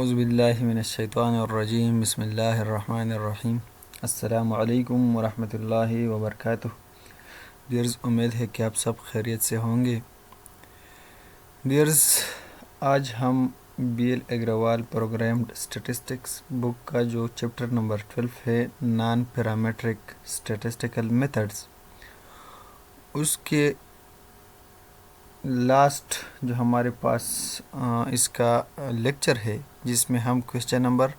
औज़ुबिल्लाहि मिनश्शैतानिर्रजीम बिस्मिल्लाहिर्रहमानिर्रहीम अस्सलामु अलैकुम वरहमतुल्लाहि वबरकातुह। डियर्स, उम्मीद है कि आप सब खैरियत से होंगे। डियर्स, आज हम BL Agarwal programmed statistics book का जो चैप्टर नंबर 12 है, नॉन पैरामेट्रिक स्टैटिस्टिकल मेथड्स, उसके लास्ट जो हमारे पास इसका लेक्चर है, जिसमें हम क्वेश्चन नंबर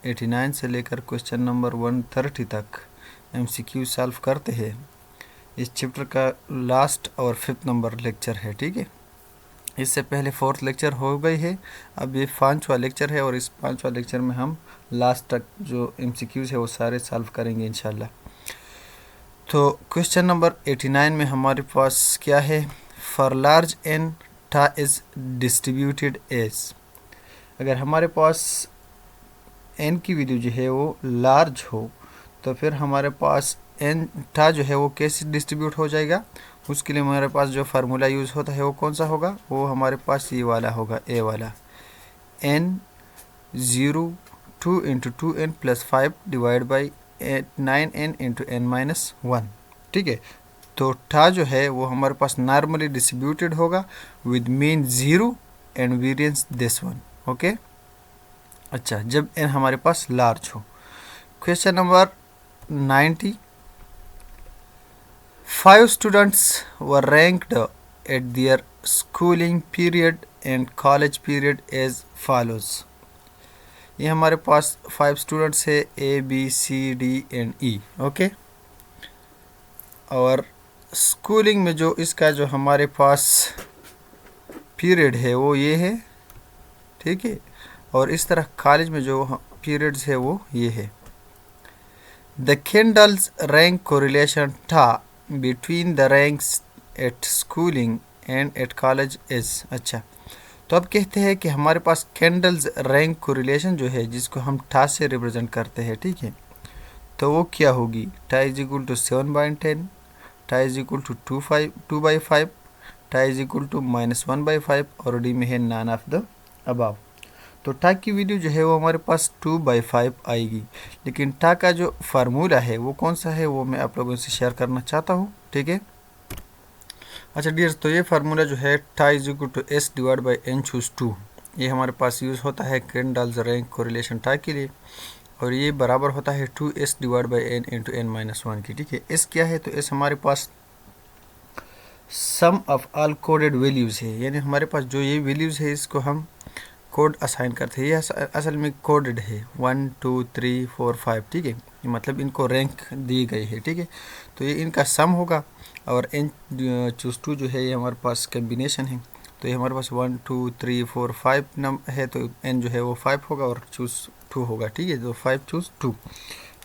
89 से लेकर क्वेश्चन नंबर 130 तक MCQ सॉल्व करते हैं। इस चैप्टर का लास्ट और 5th नंबर लेक्चर है। ठीक है, इससे पहले 4th लेक्चर हो गई है, अब ये 5वां लेक्चर है और इस 5वां लेक्चर में हम लास्ट तक जो MCQs है वो सारे सॉल्व करेंगे इंशाल्लाह। तो क्वेश्चन नंबर 89 में हमारे पास क्या है? फॉर लार्ज n था इज डिस्ट्रीब्यूटेड एज। अगर हमारे पास n की वैल्यू जो है वो लार्ज हो तो फिर हमारे पास n था जो है वो कैसे डिस्ट्रीब्यूट हो जाएगा? उसके लिए हमारे पास जो फार्मूला यूज़ होता है वो कौन सा होगा? वो हमारे पास ये वाला होगा, ए वाला, n 0 2 into 2n plus 5 divide by 9n into n-1। ठीक है, तो था जो है वो हमारे पास नॉर्मली डिस्ट्रीब्यूटेड होगा with mean 0 and variance this one. Okay, अच्छा, जब n हमारे पास लार्ज हो। Question number 90, 5 students were ranked at their schooling period and college period as follows. ये हमारे पास 5 स्टूडेंट्स है, A B C D and E। Okay, और स्कूलिंग में जो इसका जो हमारे पास पीरियड है वो ये है, ठीक है, और इस तरह कॉलेज में जो पीरियड्स है वो ये है। द कैंडल्स रैंक कोरिलेशन था between the ranks at schooling and at college is. अच्छा, तो अब कहते हैं कि हमारे पास कैंडल्स रैंक कोरिलेशन जो है, जिसको हम था से रिप्रेजेंट करते हैं, ठीक है, तो वो क्या होगी? था इज इक्वल टू 7/10, था इज इक्वल टू 2/5, था इज इक्वल टू -1/5 और डी में है नॉन ऑफ द अबव। तो था की वैल्यू जो है वो हमारे पास 2/5 आएगी, लेकिन था का जो फार्मूला है वो कौन सा है वो मैं आप लोगों से शेयर करना चाहता हूँ। ठीक है, अच्छा डियर्स, तो ये फार्मूला जो है था is equal to S divide by n choose 2, ये हमारे पास यूज़ होता है कैंडल्स रैंक कोरिलेशन था के लिए, और ये बराबर होता है 2S divide by n into n-1 की। ठीक है, S क्या है? तो S हमारे पास सम ऑफ ऑल कोडेड वैल्यूज़ है, यानी हमारे पास जो ये वैल्यूज़ है इसको हम कोड असाइन करते हैं। ये असल में कोडेड है 1 2 3 4 5। ठीक है, मतलब इनको रैंक दी गई है। ठीक है, तो ये इनका सम होगा, और n चूज 2 जो है ये हमारे पास कम्बिनेशन है, तो ये हमारे पास 1 2 3 4 5 है, तो n जो है वो 5 होगा और चूज 2 होगा। ठीक है, तो 5 चूज 2।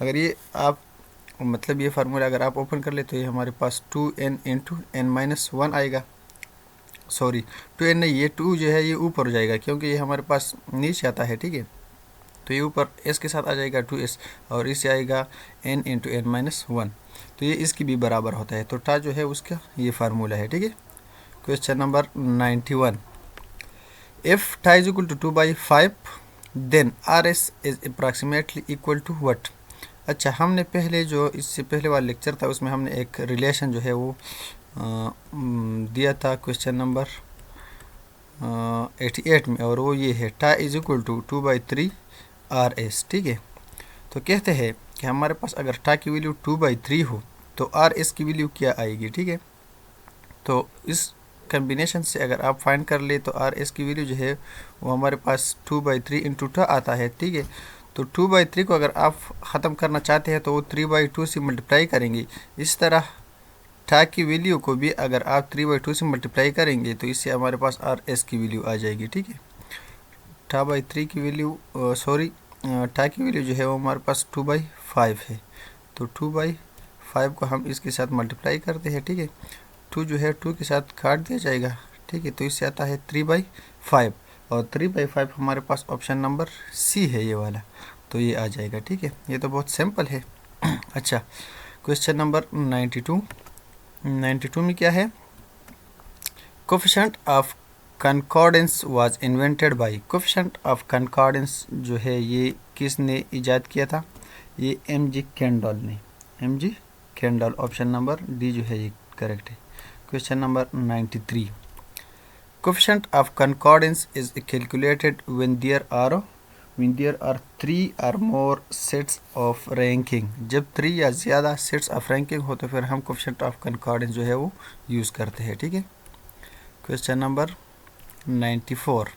अगर ये आप मतलब ये फार्मूला अगर आप ओपन कर ले तो ये हमारे पास 2n इंटू n-1 आएगा। सॉरी, 2n नहीं, ये 2 जो है ये ऊपर हो जाएगा क्योंकि ये हमारे पास नीचे आता है। ठीक है, तो ये ऊपर s के साथ आ जाएगा 2s, और इससे आएगा n इंटू n-1, तो ये इसकी भी बराबर होता है। तो था जो है उसका ये फार्मूला है। ठीक है, क्वेश्चन नंबर 91, इफ था is equal to 2/5 then RS is approximately equal to what? अच्छा, हमने पहले जो इससे पहले वाला लेक्चर था उसमें हमने एक रिलेशन जो है वो दिया था क्वेश्चन नंबर 88 में, और वो ये है था इज इक्वल टू 2/3 RS। ठीक है, तो कहते हैं कि हमारे पास अगर था की वैल्यू 2/3 हो तो RS की वैल्यू क्या आएगी? ठीक है, तो इस कम्बिनेशन से अगर आप फाइंड कर ले तो RS की वैल्यू जो है वो हमारे पास 2/3 इंटू था आता है। ठीक है, तो 2/3 को अगर आप ख़त्म करना चाहते हैं तो वो 3/2 से मल्टीप्लाई करेंगे। इस तरह था की वैल्यू को भी अगर आप 3/2 से मल्टीप्लाई करेंगे तो इससे हमारे पास RS की वैल्यू आ जाएगी। ठीक है, था/3 की वैल्यू था की वैल्यू जो है वो हमारे पास 2/5 है, तो 2/5 को हम इसके साथ मल्टीप्लाई करते हैं। ठीक है, 2 जो है 2 के साथ काट दिया जाएगा। ठीक है, तो इससे आता है 3/5, और 3/5 हमारे पास ऑप्शन नंबर C है ये वाला, तो ये आ जाएगा। ठीक है, ये तो बहुत सिंपल है। अच्छा, क्वेश्चन नंबर 92 में क्या है? Coefficient of concordance was invented by. Coefficient of concordance जो है ये किसने इजाद किया था? ये एम.जी. कैंडल ने। M G. Kendall, option number D जो है ये करेक्ट है। Question number 93, coefficient of concordance is calculated when there are 3 or more sets of ranking। जब 3 या ज़्यादा सेट्स ऑफ रैंकिंग हो तो फिर हम कोफिशिएंट ऑफ कंकॉर्डेंस जो है वो यूज़ करते हैं, ठीक है। Question number 94,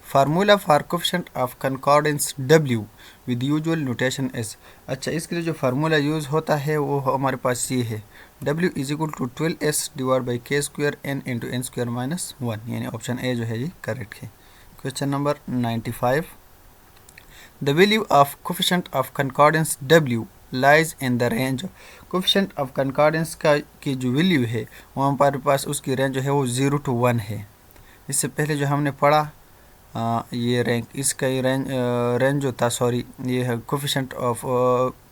formula for coefficient of concordance W with usual notation is. अच्छा, इसके लिए जो फार्मूला यूज़ होता है वो हमारे पास ये है, W is equal to 12s divide by k square n into n square minus 1, यानी ऑप्शन ए जो है ये करेक्ट है। Question number 95, the value of coefficient of concordance W lies in the range. Coefficient of concordance का की जो value है वो हमारे पास उसकी रेंज जो है वो 0 to 1 है। इससे पहले जो हमने पढ़ा ये रैंक, इसका ये रेंज जो था, सॉरी, ये है coefficient of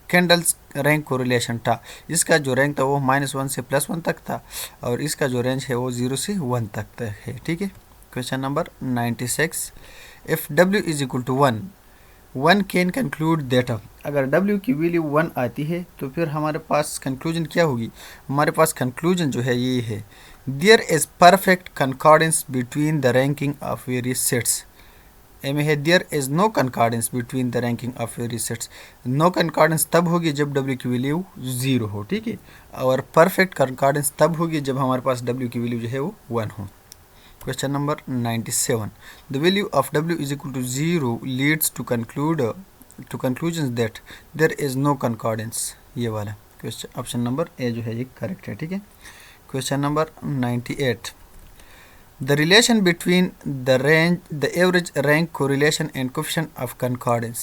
candles rank correlation था। इसका जो रैंक था वो -1 से +1 तक था और इसका जो रेंज है वो 0 से 1 तक है, ठीक है। Question number 96, if W is equal to 1 can conclude that. अगर W की वैल्यू 1 आती है तो फिर हमारे पास कंक्लूजन क्या होगी? हमारे पास कंक्लूजन जो है ये है, there is perfect concordance between the ranking of various sets. एम है there is no concordance between the ranking of various sets. No concordance तब होगी जब W की वैल्यू 0 हो, ठीक है, और परफेक्ट कंकॉर्डेंस तब होगी जब हमारे पास W की वैल्यू जो है वो 1 हो। Question number 97, the value of W is equal to 0 leads to conclusions that there is no concordance. ये वाला क्वेश्चन, ऑप्शन नंबर ए जो है ये करेक्ट है, ठीक है। Question number 98, the relation between the average rank correlation and coefficient of concordance।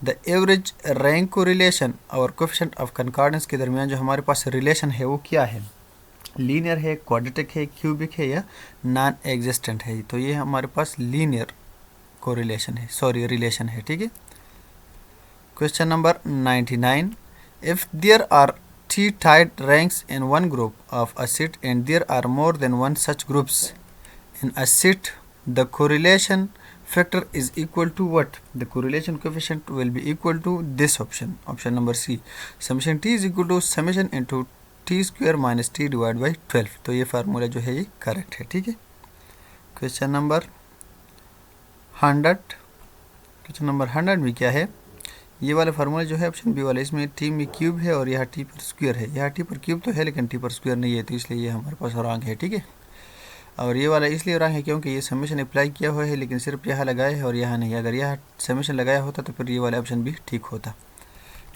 the average rank correlation और coefficient of concordance के दरमियान जो हमारे पास रिलेशन है वो क्या है? लीनियर है, क्वाड्रेटिक है, क्यूबिक है या नॉन एग्जिस्टेंट है? तो ये हमारे पास लीनियर कोरिलेशन है, सॉरी रिलेशन है, ठीक है। Question number 99, if there are 3 tied ranks in one group of a set and there are more than one such groups in a set, the correlation factor is equal to what? The correlation coefficient will be equal to this option, option number C, summation T is equal to summation into T square minus T divided by 12। तो ये formula जो है ये correct है, ठीक है। Question number 100, question number 100 में क्या है? ये वाला फार्मूला जो है ऑप्शन बी वाला, इसमें टी में क्यूब है और यहाँ टी पर स्क्वायर है। यहाँ टी पर क्यूब तो है लेकिन टी पर स्क्वायर नहीं है, तो इसलिए ये हमारे पास रॉन्ग है, ठीक है। और ये वाला इसलिए रॉन्ग है क्योंकि ये समेशन अप्लाई किया हुआ है लेकिन सिर्फ यहाँ लगाया है और यहाँ नहीं। अगर यहाँ समेशन लगाया होता तो फिर ये वाला ऑप्शन भी ठीक होता।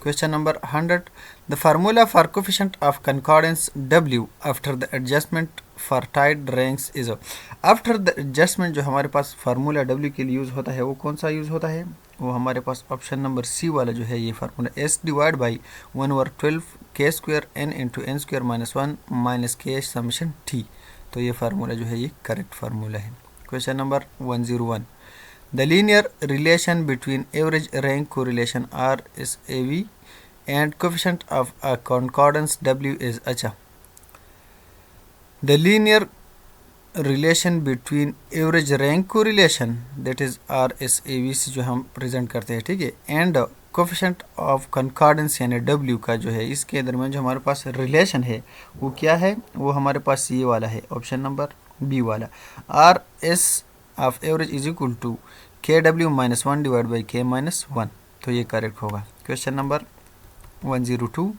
Question number 100, the formula for coefficient of concordance W after the adjustment for tied ranks is. After the adjustment जो हमारे पास फार्मूला W के लिए यूज़ होता है वो कौन सा यूज़ होता है? वो हमारे पास ऑप्शन नंबर सी वाला जो है ये formula, S divide by 1/12 k square n into n square minus 1 minus k summation T। तो ये फार्मूला जो है ये करेक्ट फार्मूला है। Question number 101, the linear relation between average rank correlation RSAV and coefficient of a concordance W is. अच्छा, the linear relation between average rank correlation that is RSAV से जो हम प्रेजेंट करते हैं, ठीक है, एंड कोफिशिएंट ऑफ कंकॉर्डेंस यानी W का जो है इसके दरमियान जो हमारे पास रिलेशन है वो क्या है? वो हमारे पास ये वाला है, ऑप्शन नंबर बी वाला, RS of average is equal to KW minus 1 divide by K minus 1। तो ये करेक्ट होगा। Question number 102,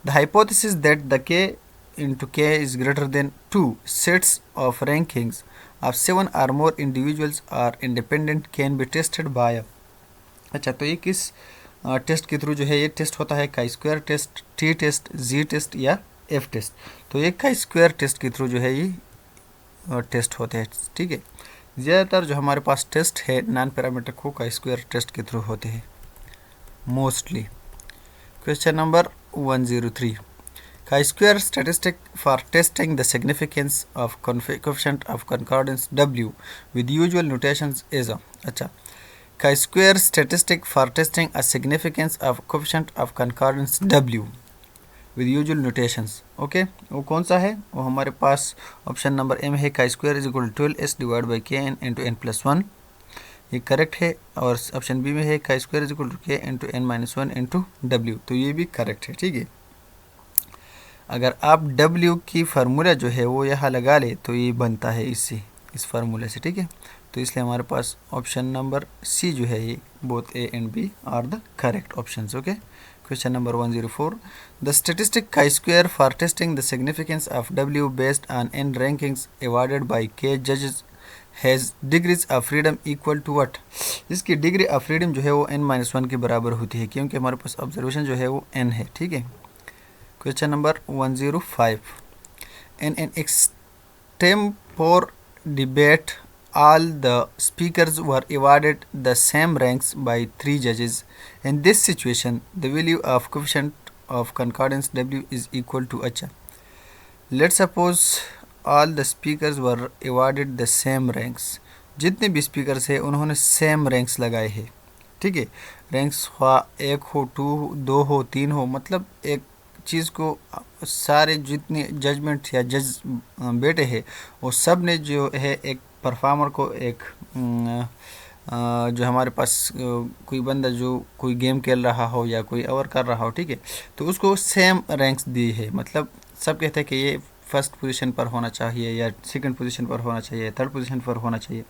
the hypothesis that the K into K is greater than 2 sets of rankings of 7 or more individuals are independent can be tested by। अच्छा, तो ये किस test के through जो है ये टेस्ट होता है? Chi square test, T test, G test या एफ टेस्ट। तो ये काई स्क्वायर टेस्ट के थ्रू जो है ये टेस्ट होते हैं, ठीक है। ज़्यादातर जो हमारे पास टेस्ट है नॉन पैरामीट्रिक को काई स्क्वायर टेस्ट के थ्रू होते हैं mostly. Question number 103, chi-square statistic for testing the significance of coefficient of concordance W with usual notations is। अच्छा, chi-square statistic for testing a significance of coefficient of concordance W with usual notations. Okay, वो कौन सा है? वो हमारे पास option number M है, का square is equal to 12s divide by K N into N plus 1, ये करेक्ट है। और ऑप्शन बी में है, का square is equal to K into N minus 1 into W, तो ये भी करेक्ट है। ठीक है, अगर आप W की फार्मूला जो है वो यहाँ लगा ले तो ये बनता है इससे, इस फार्मूले से। ठीक है, तो इसलिए हमारे पास ऑप्शन नंबर सी जो है ये both A and B are the correct options. Okay, question number 104, the statistic chi square for testing the significance of W based on n rankings awarded by k judges has degrees of freedom equal to what? इसकी degree of freedom जो है वो n-1 के बराबर होती है, क्योंकि हमारे पास ऑब्जर्वेशन जो है वो n है। ठीक है, question number 105, in an extempore debate all the speakers were awarded the same ranks by 3 judges. In this situation the value of coefficient of concordance W is equal to, अच्छा, let's suppose all the speakers were awarded the same ranks, जितने भी speakers हैं उन्होंने same ranks लगाए हैं। ठीक है, ranks एक हो, दो हो, तीन हो, मतलब एक चीज़ को सारे जितने जजमेंट या जज बैठे हैं वो सब ने जो है एक परफॉर्मर को एक जो हमारे पास कोई बंदा जो कोई गेम खेल रहा हो या कोई और कर रहा हो, ठीक है, तो उसको सेम रैंक्स दी है। मतलब सब कहते हैं कि ये फर्स्ट पोजीशन पर होना चाहिए या सेकंड पोजीशन पर होना चाहिए, थर्ड पोजीशन पर होना चाहिए।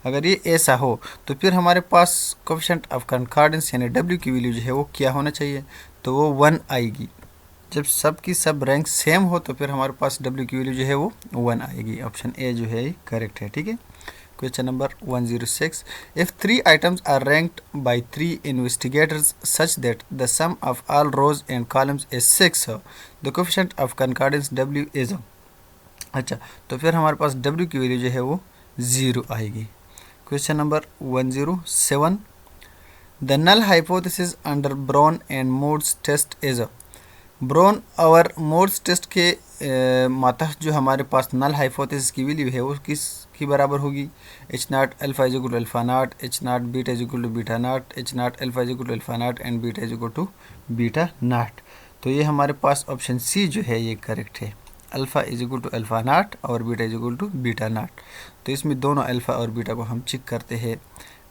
अगर ये ऐसा हो तो फिर हमारे पास कोएफिशिएंट ऑफ कंकॉर्डेंस यानी W की वैल्यू जो है वो क्या होना चाहिए? तो वो 1 आएगी। जब सब की सब रैंक सेम हो तो फिर हमारे पास W की वैल्यू जो है वो 1 आएगी। ऑप्शन ए जो है करेक्ट है। ठीक है, question number 106, if 3 items are ranked by 3 investigators such that the sum of all rows and columns is 6, the coefficient of concordance W is, अच्छा, तो फिर हमारे पास W की वैल्यू जो है वो 0 आएगी। Question number 107, the null hypothesis under Brown and Mood's test is, Brown और मोड्स टेस्ट के मातहत जो हमारे पास नल हाइपोथेसिस की वैल्यू है वो किस की बराबर होगी? H0 alpha is equal to alpha not, H0 beta is equal to beta not, H0 alpha is equal to alpha not and beta is equal to beta not. तो ये हमारे पास ऑप्शन सी जो है ये करेक्ट है। Alpha is equal to alpha naught और beta is equal to beta not. तो इसमें दोनों अल्फ़ा और बीटा को हम चेक करते हैं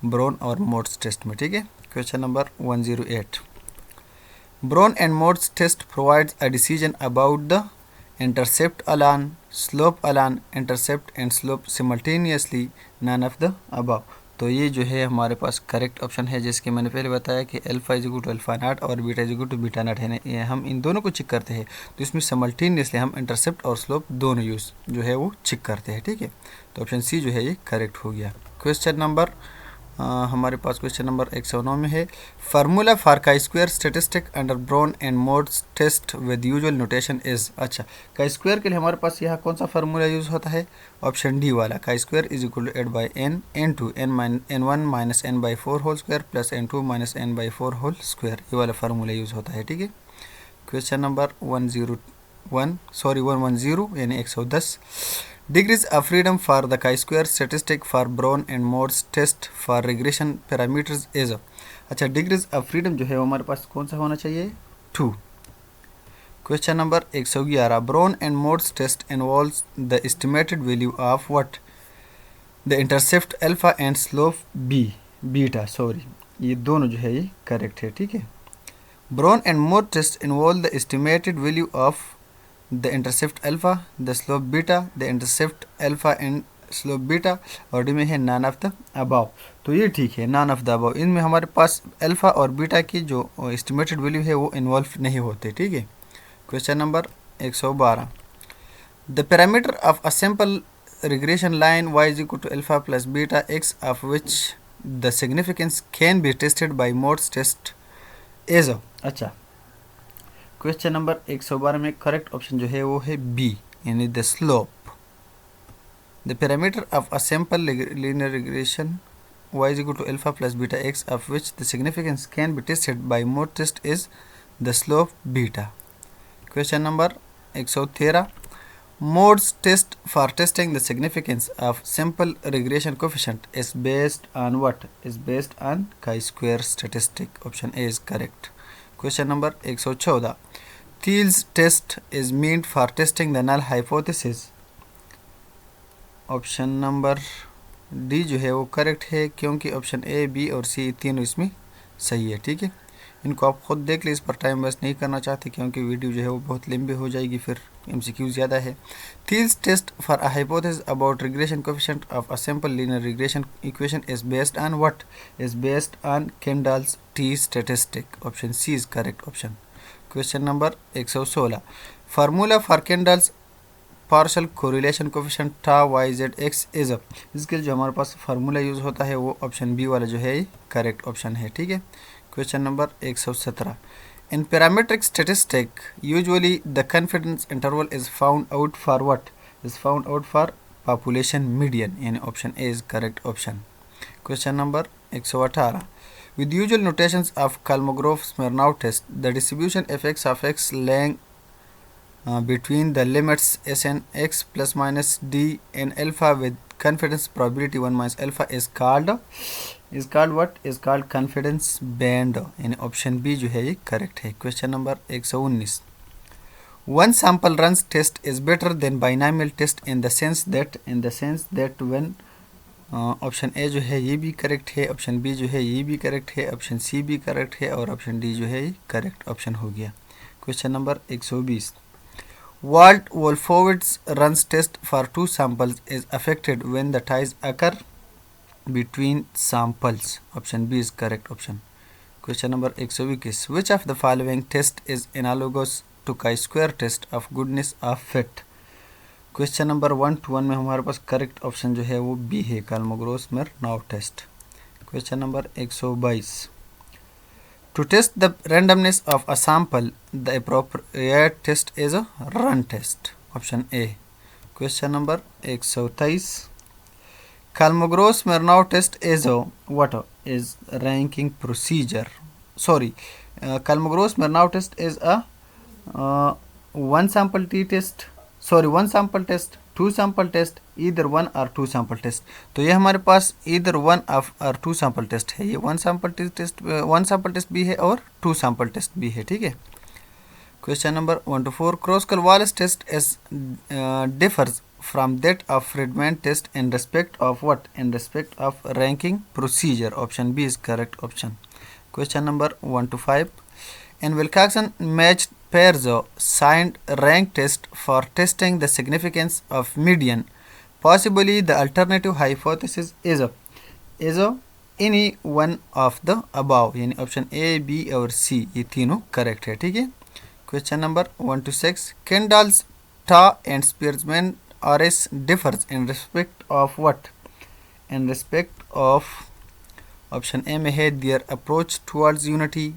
ब्राउन और मोड्स टेस्ट में। ठीक है, question number 108, Brown and Mott's test provides a decision about the intercept along, slope along, intercept and slope simultaneously, none of the above। तो ये जो है हमारे पास करेक्ट ऑप्शन है, जिसके मैंने पहले बताया कि alpha is equal to alpha naught और beta is equal to beta naught है ना, हम इन दोनों को चेक करते हैं। तो इसमें सिमल्टेनियसली हम इंटरसेप्ट और स्लोप दोनों यूज़ जो है वो चेक करते हैं। ठीक है, तो ऑप्शन सी जो है ये करेक्ट हो गया। क्वेश्चन नंबर हमारे पास क्वेश्चन नंबर 109 में है, formula for chi square statistic under Brown and Mood's test with usual notation is, अच्छा, काई स्क्वायर के लिए हमारे पास यहाँ कौन सा फार्मूला यूज़ होता है? ऑप्शन डी वाला, chi square is equal to 8/n n2 n1 minus n/4 whole square plus n2 minus n/4 whole square, ये वाला फार्मूला यूज़ होता है। ठीक है, क्वेश्चन नंबर 110 यानी 110, Degrees of freedom for the chi-square statistic for Brown and Mott's test for regression parameters is, अच्छा, degrees of freedom जो है वो हमारे पास कौन सा होना चाहिए? 2। Question number 111, Brown and Mood's test involves the estimated value of what? The intercept alpha and slope beta, sorry, ये दोनों जो है ये करेक्ट है। ठीक है, Brown and Mood test involve the estimated value of the intercept alpha, the slope beta, the intercept alpha and slope beta, और D में है none of the above। तो ये ठीक है, none of the above, इनमें हमारे पास अल्फा और बीटा की जो एस्टिमेटेड वैल्यू है वो इन्वॉल्व नहीं होते। ठीक है, question number 112, the parameter of a simple regression line y is equal to alpha plus beta x of which the significance can be tested by Mood's test is, अच्छा, question number 112 में correct option जो है वो है B, यानी the slope. The parameter of a simple linear regression y is equal to alpha plus beta x of which the significance can be tested by Mood test is the slope beta. Question number 113, Mood's test for testing the significance of simple regression coefficient is based on what? Is based on chi-square statistic, option A is correct. Question number 114, Thiel's test is meant for testing the null hypothesis. Option number D जो है वो correct है, क्योंकि option A, B और सी तीनों इसमें सही है। ठीक है, इनको आप खुद देख लें, इस पर टाइम वेस्ट नहीं करना चाहते क्योंकि वीडियो जो है वो बहुत लंबी हो जाएगी, फिर MCQ ज़्यादा है। Thiel's test for a hypothesis about regression coefficient of a simple linear regression equation is based on what? Is based on Kendall's T statistic. Option C is correct option. Question number 116. Formula for Kendall's partial correlation coefficient था YZX is. इसके लिए जो हमारे पास formula use होता है वो option B वाला जो है करेक्ट ऑप्शन है। ठीक है, question number 117। In parametric statistic usually the confidence interval is found out for what? Is found out for population median, यानी option A is correct option. Question number 118। With usual notations of Kolmogorov-Smirnov test, the distribution fx of x lying between the limits Sn x plus minus d and alpha with confidence probability 1 minus alpha is called what? Is called confidence band, यानी option B जो है ये correct है। Question number 119। One sample runs test is better than binomial test in the sense that when option A जो है ये भी correct है, ऑप्शन बी जो है ये भी करेक्ट है, ऑप्शन सी भी करेक्ट है और ऑप्शन डी जो है ये करेक्ट ऑप्शन हो गया। Question number 120। Wald-Wolfowitz runs test for two samples is affected when the ties occur between samples. Option B is correct option. Question number 121. Which of the following test is analogous to chi-square test of goodness of fit? Question number 121 में हमारे पास correct option जो है वो B है, Kolmogorov-Smirnov test. Question number 122। To test the randomness of a sample, the appropriate test is a run test. Option A. Question number 123. Kolmogorov-Smirnov test is a what? Is ranking procedure. Sorry, Kolmogorov-Smirnov test is a one sample t test. Sorry, one sample test, two sample test, either one or two sample test। तो ये हमारे पास either one or two sample test है, ये one sample test भी है और two sample test भी है। ठीक है, question number 124। Kroskal-Wallis test is differs from that of Friedman test in respect of what? In respect of ranking procedure. Option B is correct option. Question number 125। In Wilcoxon matched pairs signed rank test for testing the significance of median. Possibly the alternative hypothesis is any one of the above, यानी option ए, B और सी ये तीनों correct है। ठीक है, question number 126। Kendall's TA and Spearman RS differs in respect of what? In respect of option A में है their approach towards unity,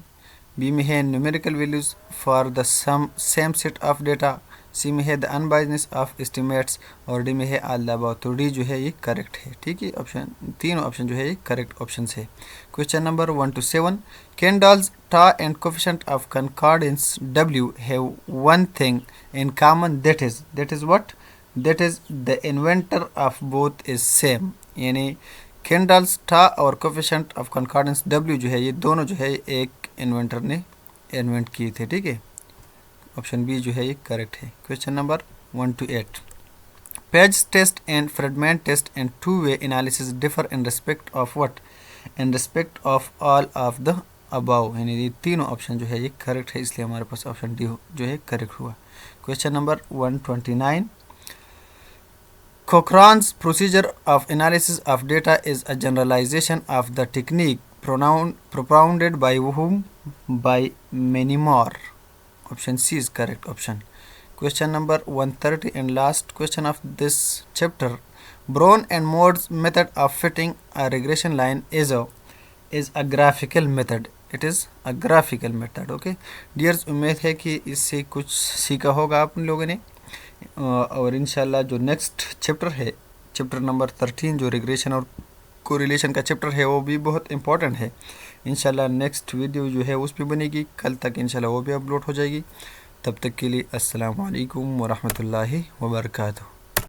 B में है numerical values for the same set of data, C में है the unbiasedness of estimates और D में है all the above. तो डी जो है ये करेक्ट है। ठीक है, ऑप्शन तीनों ऑप्शन जो है ये करेक्ट ऑप्शन है। Question number 127। Kendall's TA and coefficient of concordance W have one thing in common, that is what? That is the inventor of both is same, यानी Kendall's TA और coefficient of concordance W जो है ये दोनों जो है एक inventor ने इन्वेंट किए थे। ठीक है, ऑप्शन बी जो है ये करेक्ट है। Question number 128। Page test and Friedman test and two-way analysis differ in respect of what? In respect of all of the above, यानी ये तीनों ऑप्शन जो है ये करेक्ट है, इसलिए हमारे पास ऑप्शन डी जो है करेक्ट हुआ। Question number 129। Cochrane's procedure of analysis of data is a generalization of the technique propounded by whom? By many more. Option C is correct option. Question number 130 and last question of this chapter. Brown and Moore's method of fitting a regression line is a graphical method. It is a graphical method. Okay, dears, उम्मीद है कि इससे कुछ सीखा होगा आप लोगों ने, और इंशाल्लाह जो नेक्स्ट चैप्टर है, चैप्टर नंबर 13 जो रिग्रेशन और कोरिलेशन का चैप्टर है वो भी बहुत इंपॉर्टेंट है। इंशाल्लाह नेक्स्ट वीडियो जो है उस पर बनेगी, कल तक इंशाल्लाह वो भी अपलोड हो जाएगी। तब तक के लिए अस्सलाम वालेकुम व रहमतुल्लाहि व बरकातहू।